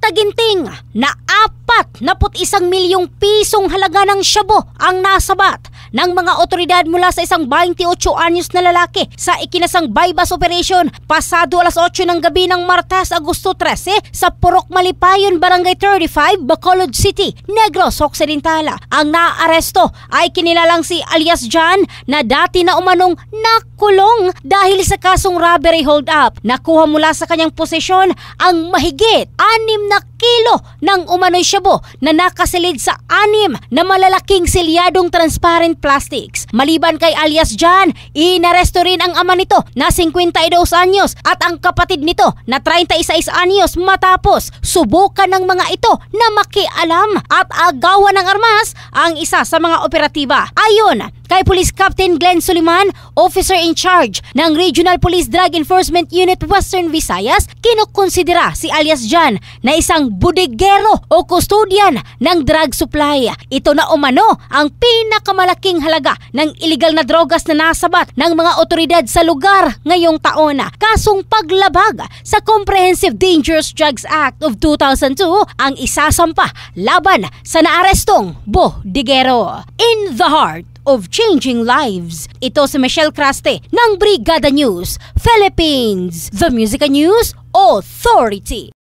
Taginting na 41 milyong pisong halaga ng shabu ang nasabat ng mga otoridad mula sa isang 28 anyos na lalaki sa ikinasang bypass operation pasado alas 8 ng gabi ng Martes, Agosto 13 sa Purok Malipayon, Barangay 35, Bacolod City, Negros Occidental. Ang naaresto ay kinilalang si alias John na dati na umanong nakulong dahil sa kasong robbery hold-up. Nakuha mula sa kanyang posisyon ang mahigit 6 na kilo ng umano'y shabu na nakasilid sa 6 na malalaking selyadong transparent plastics. Maliban kay alias John, inaresto rin ang ama nito na 52 anyos at ang kapatid nito na 36 anyos matapos subukan ng mga ito na makialam at agawan ng armas ang isa sa mga operatiba. Ayon kay Police Captain Glenn Suliman, Officer in Charge ng Regional Police Drug Enforcement Unit Western Visayas, kinukonsidera si alias John na isang budigero o kustodyan ng drug supply. Ito na umano ang pinakamalaking halaga ng iligal na drogas na nasabat ng mga otoridad sa lugar ngayong taon. Kasong paglabag sa Comprehensive Dangerous Drugs Act of 2002 ang isasampa laban sa naarestong budigero. In the heart of changing lives. Ito si Michelle Craste ng Brigada News Philippines, the Music News Authority.